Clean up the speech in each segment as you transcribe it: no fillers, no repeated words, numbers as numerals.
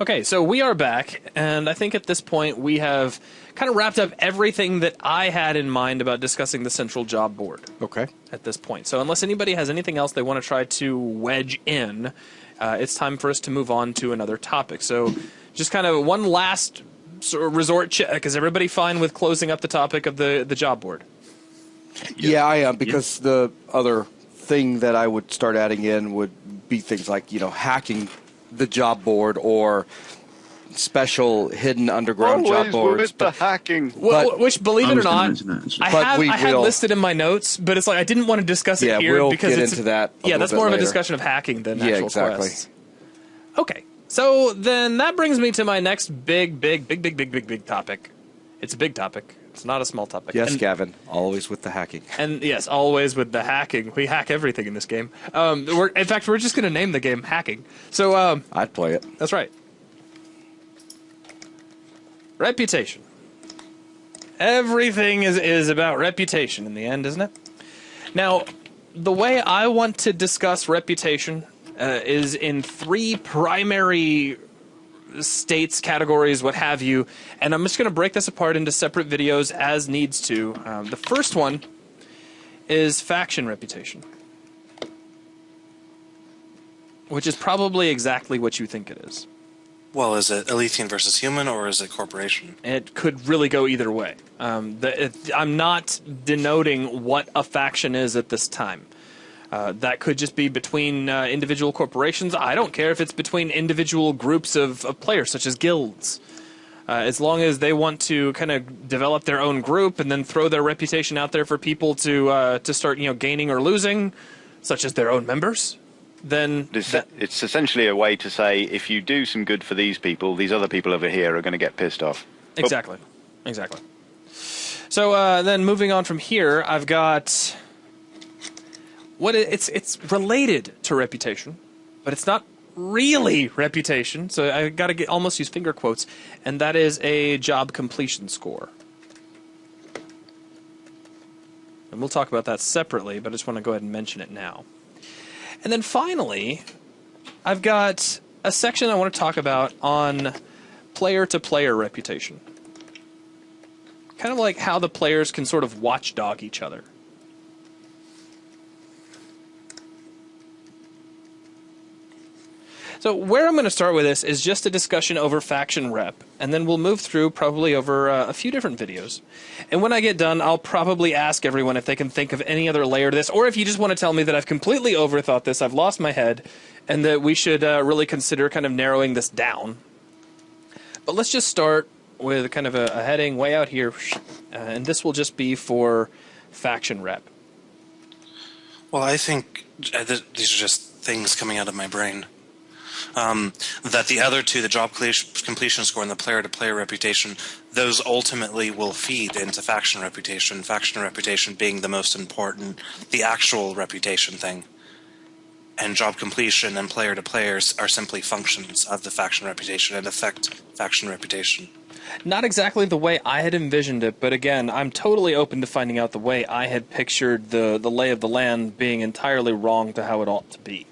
Okay, so we are back, and I think at this point we have kind of wrapped up everything that I had in mind about discussing the central job board. Okay. At this point. So unless anybody has anything else they want to try to wedge in, it's time for us to move on to another topic. So just kind of one last sort of resort check. Is everybody fine with closing up the topic of the job board? Yeah, I am, because the other thing that I would start adding in would be things like, hacking the job board or special hidden underground job boards. With the hacking. Which, believe it or not, I had listed in my notes, but it's like I didn't want to discuss it here we'll because get into that. That's more of later. a discussion of hacking than actual exactly. quests. Okay, so then that brings me to my next big topic. It's a big topic. It's not a small topic. Yes, Gavin, always with the hacking. And yes, always with the hacking. We hack everything in this game. In fact, we're just going to name the game Hacking. So I'd play it. That's right. Reputation. Everything is about reputation in the end, isn't it? Now, the way I want to discuss reputation is in 3 primary states, categories, what have you, and I'm just going to break this apart into separate videos as needs to. The first one is faction reputation, which is probably exactly what you think it is. Well, is it Alethian versus human, or is it corporation? It could really go either way. I'm not denoting what a faction is at this time. That could just be between individual corporations. I don't care if it's between individual groups of players, such as guilds. As long as they want to kind of develop their own group and then throw their reputation out there for people to start gaining or losing, such as their own members, then... It's essentially a way to say, if you do some good for these people, these other people over here are going to get pissed off. Exactly. Exactly. So then moving on from here, I've got... It's related to reputation, but it's not really reputation. So I got to almost use finger quotes, and that is a job completion score. And we'll talk about that separately, but I just want to go ahead and mention it now. And then finally, I've got a section I want to talk about on player-to-player reputation. Kind of like how the players can sort of watchdog each other. So where I'm going to start with this is just a discussion over faction rep, and then we'll move through probably over a few different videos. And when I get done, I'll probably ask everyone if they can think of any other layer to this, or if you just want to tell me that I've completely overthought this, I've lost my head, and that we should really consider kind of narrowing this down. But let's just start with kind of a heading way out here, and this will just be for faction rep. Well, I think these are just things coming out of my brain. That the other two, the job completion score and the player-to-player reputation, those ultimately will feed into faction reputation being the most important, the actual reputation thing. And job completion and player-to-players are simply functions of the faction reputation and affect faction reputation. Not exactly the way I had envisioned it, but again, I'm totally open to finding out the way I had pictured the lay of the land being entirely wrong to how it ought to be.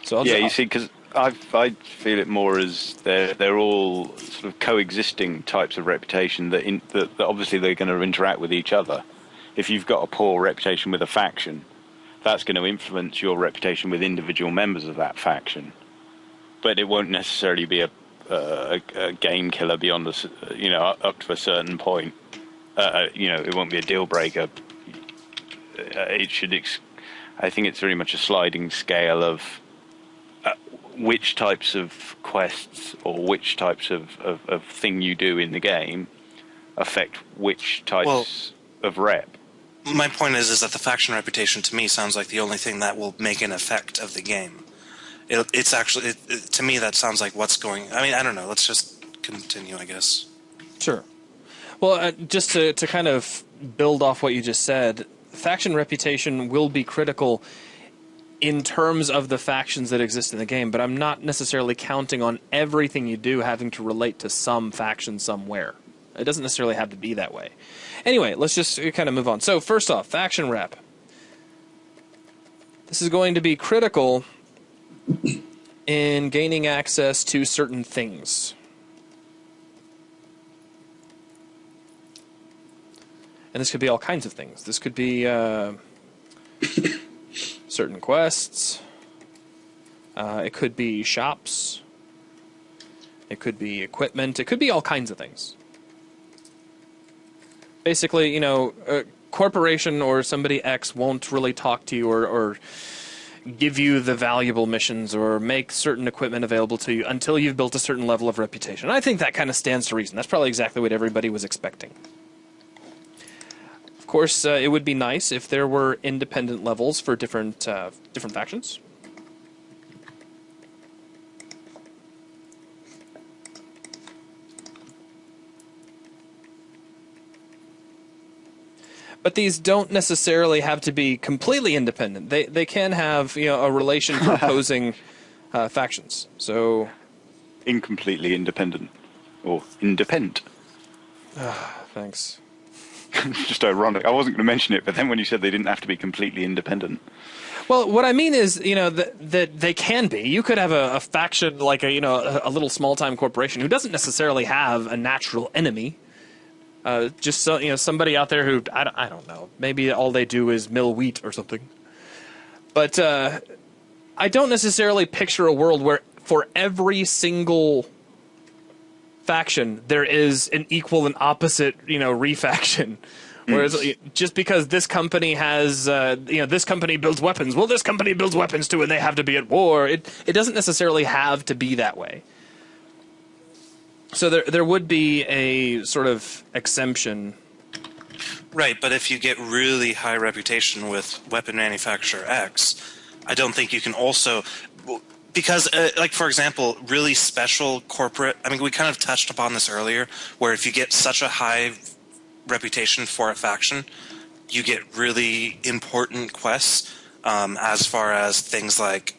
So you see, because I feel it more as they're all sort of coexisting types of reputation that obviously they're going to interact with each other. If you've got a poor reputation with a faction, that's going to influence your reputation with individual members of that faction. But it won't necessarily be a game killer beyond up to a certain point. It won't be a deal breaker. I think it's very much a sliding scale of which types of quests or which types of thing you do in the game affect which types of rep. My point is that the faction reputation to me sounds like the only thing that will make an effect of the game. It's actually, to me, that sounds like what's going... I mean, I don't know. Let's just continue, I guess. Sure. Well, just to kind of build off what you just said, faction reputation will be critical in terms of the factions that exist in the game, but I'm not necessarily counting on everything you do having to relate to some faction somewhere. It doesn't necessarily have to be that way. Anyway, let's just kind of move on. So first off, faction rep. This is going to be critical in gaining access to certain things. And this could be all kinds of things. This could be certain quests. It could be shops. It could be equipment. It could be all kinds of things. Basically, a corporation or somebody X won't really talk to you or give you the valuable missions or make certain equipment available to you until you've built a certain level of reputation. I think that kind of stands to reason. That's probably exactly what everybody was expecting. Of course, it would be nice if there were independent levels for different factions. But these don't necessarily have to be completely independent. They can have a relation to opposing factions. So, incompletely independent or independent. Thanks. Just ironic. I wasn't going to mention it, but then when you said they didn't have to be completely independent. Well, what I mean is, that they can be. You could have a faction like a little small-time corporation who doesn't necessarily have a natural enemy. Just somebody out there who I don't know. Maybe all they do is mill wheat or something. But I don't necessarily picture a world where for every single faction there is an equal and opposite refaction. Whereas just because this company has this company builds weapons, well, this company builds weapons too, and they have to be at war. It doesn't necessarily have to be that way. So there would be a sort of exemption. Right, but if you get really high reputation with weapon manufacturer X, I don't think you can also... Because, like, for example, really special corporate... I mean, we kind of touched upon this earlier, where if you get such a high reputation for a faction, you get really important quests as far as things like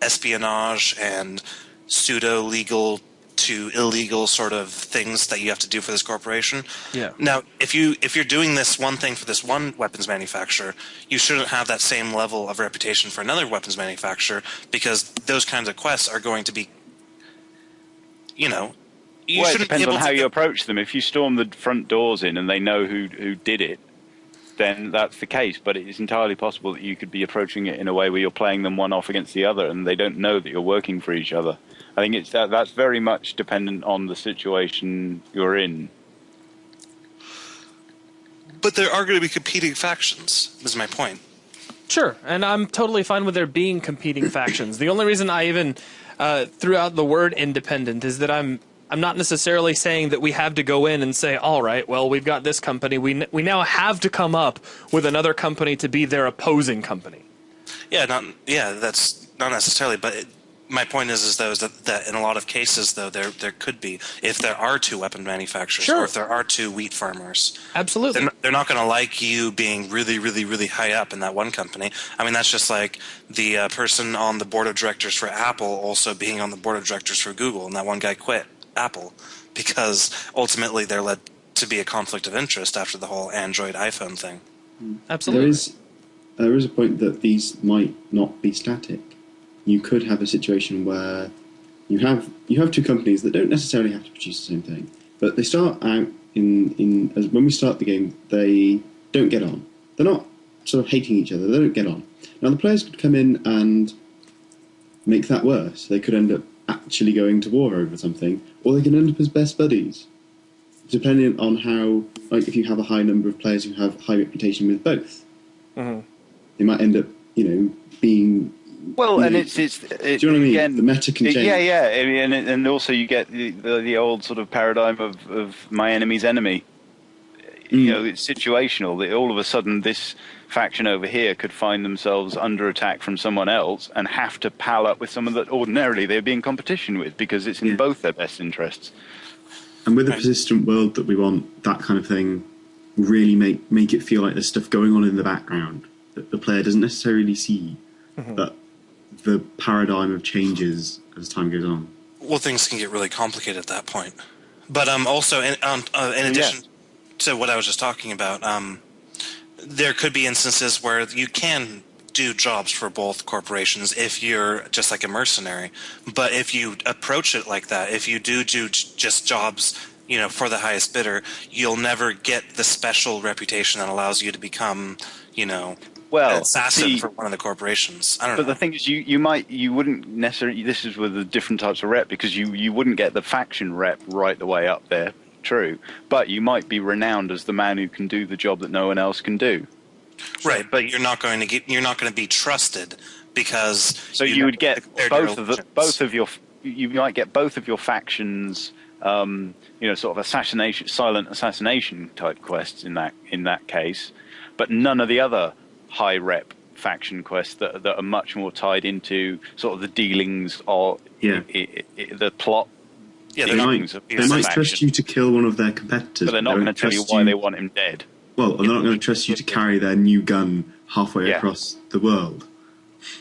espionage and pseudo-legal to illegal sort of things that you have to do for this corporation. Yeah. Now, if you're doing this one thing for this one weapons manufacturer, you shouldn't have that same level of reputation for another weapons manufacturer, because those kinds of quests are going to be, Well, it depends on how you approach them. If you storm the front doors in and they know who did it, then that's the case. But it is entirely possible that you could be approaching it in a way where you're playing them one off against the other, and they don't know that you're working for each other. I think that's very much dependent on the situation you're in. But there are going to be competing factions, is my point. Sure, and I'm totally fine with there being competing factions. The only reason I even threw out the word independent is that I'm not necessarily saying that we have to go in and say, all right, well, we've got this company. We now have to come up with another company to be their opposing company. That's not necessarily, but my point is that in a lot of cases, though, there could be, if there are two weapon manufacturers, sure, or if there are two wheat farmers. Absolutely. They're not going to like you being really, really, really high up in that one company. I mean, that's just like the person on the board of directors for Apple also being on the board of directors for Google, and that one guy quit Apple because ultimately they're led to be a conflict of interest after the whole Android iPhone thing. Absolutely. There is a point that these might not be static. You could have a situation where you have two companies that don't necessarily have to produce the same thing, but they start out as when we start the game, they don't get on. They're not sort of hating each other. They don't get on. Now the players could come in and make that worse. They could end up actually going to war over something, or they can end up as best buddies, depending on how. Like if you have a high number of players who have high reputation with both, they might end up, being. Well, and it's do you know what I mean? Again, the meta can change. Yeah. And also you get the old sort of paradigm of my enemy's enemy. It's situational. That all of a sudden this faction over here could find themselves under attack from someone else and have to pal up with someone that ordinarily they'd be in competition with, because it's in both their best interests. And with a persistent world that we want, that kind of thing really make it feel like there's stuff going on in the background that the player doesn't necessarily see, but the paradigm of changes as time goes on. Well, things can get really complicated at that point. But also, in addition to what I was just talking about, there could be instances where you can do jobs for both corporations if you're just like a mercenary. But if you approach it like that, if you do just jobs, for the highest bidder, you'll never get the special reputation that allows you to become, an assassin for one of the corporations. I don't know. But the thing is, you wouldn't necessarily. This is with the different types of rep, because you wouldn't get the faction rep right the way up there. True, but you might be renowned as the man who can do the job that no one else can do. Right, but you're not going to be trusted because. So you would get you might get both of your factions. Sort of silent assassination type quests in that case, but none of the other high rep faction quests that are much more tied into sort of the dealings or the plot. Yeah, they might trust you to kill one of their competitors, but they're not going to tell you why they want him dead. Well, they're not going to trust you to carry their new gun halfway across the world,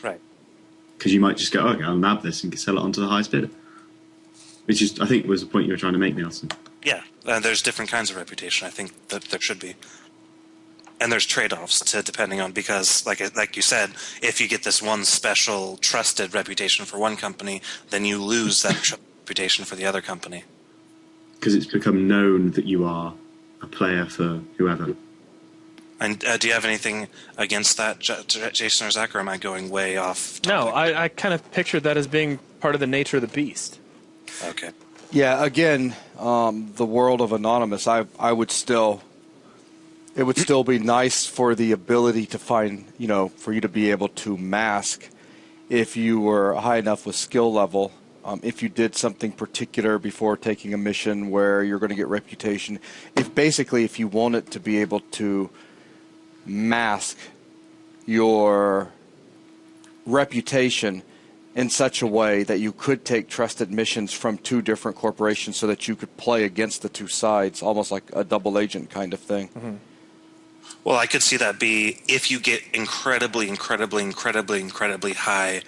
right? Because you might just go, "Okay, I'll nab this and sell it on to the highest bidder." Which is, I think, was the point you were trying to make, Nelson. Yeah, there's different kinds of reputation. I think that there should be, and there's trade-offs depending on, because, like you said, if you get this one special trusted reputation for one company, then you lose that reputation for the other company. Because it's become known that you are a player for whoever. And do you have anything against that, Jason or Zach, or am I going way off topic? No, I kind of pictured that as being part of the nature of the beast. Okay. Yeah, again, the world of Anonymous, it would still be nice for the ability to find, for you to be able to mask if you were high enough with skill level, if you did something particular before taking a mission where you're going to get reputation. If you wanted to be able to mask your reputation in such a way that you could take trusted missions from two different corporations so that you could play against the two sides, almost like a double agent kind of thing. Mm-hmm. Well, I could see that be if you get incredibly high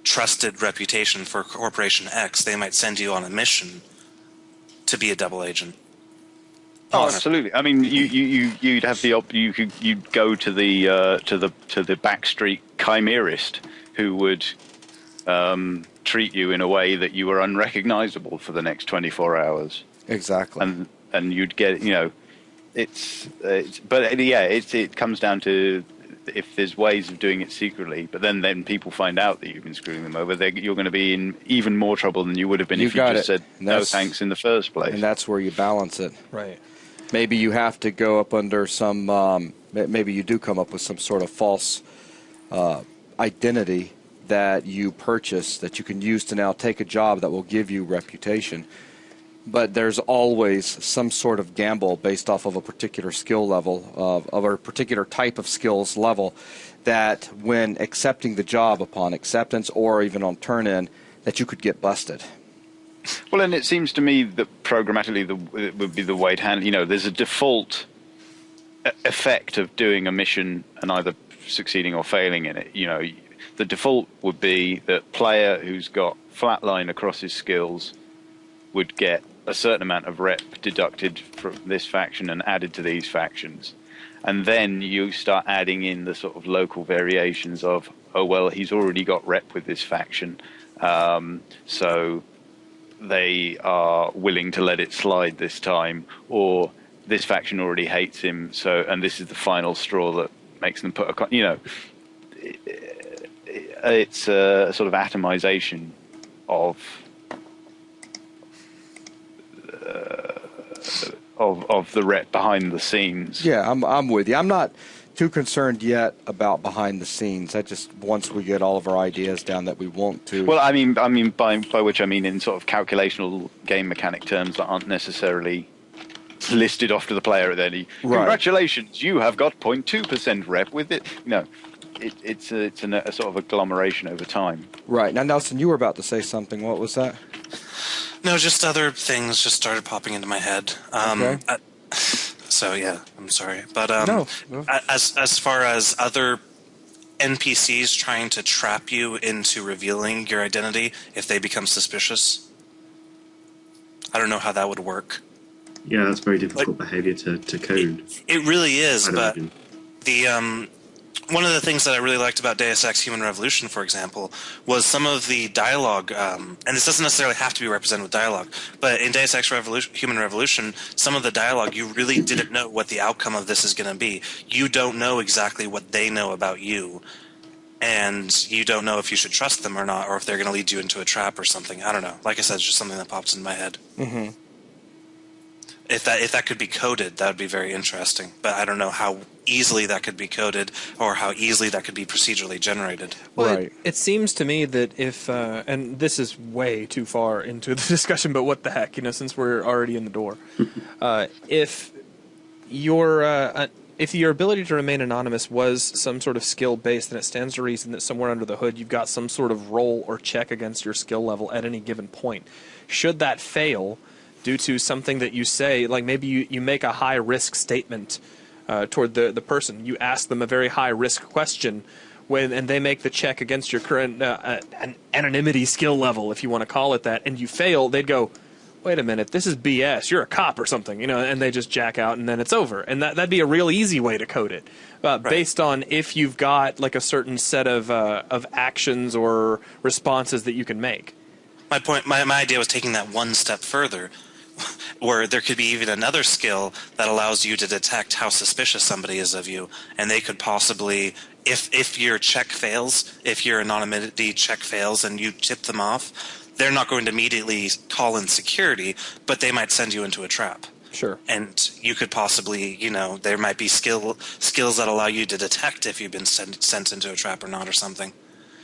trusted reputation for Corporation X, they might send you on a mission to be a double agent. Oh, absolutely. I mean, you'd have you'd go to the backstreet chimerist who would treat you in a way that you were unrecognizable for the next 24 hours. Exactly. And you'd get, it comes down to if there's ways of doing it secretly, but then people find out that you've been screwing them over, you're going to be in even more trouble than you would have been if you just said no thanks in the first place. And that's where you balance it. Right. Maybe you have to go up under some, maybe you do come up with some sort of false identity that you purchase that you can use to now take a job that will give you reputation. But there's always some sort of gamble based off of a particular skill level, of a particular type of skills level, that when accepting the job upon acceptance or even on turn-in, that you could get busted. Well, and it seems to me that programmatically it would be the way to handle. There's a default effect of doing a mission and either succeeding or failing in it. The default would be that player who's got flatline across his skills would get a certain amount of rep deducted from this faction and added to these factions. And then you start adding in the sort of local variations of, oh, well, he's already got rep with this faction, so they are willing to let it slide this time, or this faction already hates him, and this is the final straw that makes them put it's a sort of atomization of the rep behind the scenes. Yeah, I'm with you. I'm not too concerned yet about behind the scenes. I just, once we get all of our ideas down that we want to. Well, I mean by which I mean in sort of calculational game mechanic terms that aren't necessarily listed off to the player at any. Right. Congratulations, you have got 0.2% rep with it. It's a sort of agglomeration over time. Right. Now, Nelson, you were about to say something. What was that? No, just other things just started popping into my head. Okay. So yeah, I'm sorry, but no. As far as other NPCs trying to trap you into revealing your identity if they become suspicious, I don't know how that would work. Yeah, that's very difficult behavior to code. It really is, but the One of the things that I really liked about Deus Ex Human Revolution, for example, was some of the dialogue, and this doesn't necessarily have to be represented with dialogue, but in Deus Ex Human Revolution, some of the dialogue, you really didn't know what the outcome of this is going to be. You don't know exactly what they know about you, and you don't know if you should trust them or not, or if they're going to lead you into a trap or something. I don't know. Like I said, it's just something that pops in my head. Mm-hmm. If that could be coded, that would be very interesting. But I don't know how easily that could be coded or how easily that could be procedurally generated. Well, Right. it seems to me that if, and this is way too far into the discussion, but what the heck, since we're already in the door, if your ability to remain anonymous was some sort of skill based, then it stands to reason that somewhere under the hood you've got some sort of roll or check against your skill level at any given point. Should that fail due to something that you say, like maybe you make a high risk statement toward the person, you ask them a very high risk question, and they make the check against your current anonymity skill level, if you want to call it that, and you fail, they'd go, wait a minute, this is BS, you're a cop or something, and they just jack out and then it's over. And that'd be a real easy way to code it, right, based on if you've got like a certain set of actions or responses that you can make. My idea was taking that one step further, where there could be even another skill that allows you to detect how suspicious somebody is of you, and they could possibly, if your check fails, if your anonymity check fails and you tip them off, they're not going to immediately call in security, but they might send you into a trap. Sure. And you could possibly, there might be skills that allow you to detect if you've been sent into a trap or not or something.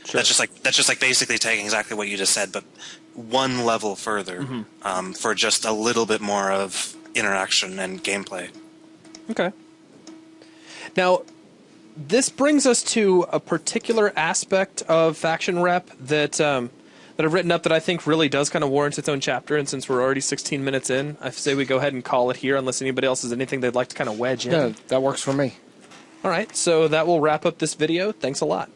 Sure. That's just like basically taking exactly what you just said, but one level further, for just a little bit more of interaction and gameplay. Okay. Now, this brings us to a particular aspect of faction rep that I've written up that I think really does kind of warrant its own chapter. And since we're already 16 minutes in, I say we go ahead and call it here, unless anybody else has anything they'd like to kind of wedge in. Yeah, that works for me. All right, so that will wrap up this video. Thanks a lot.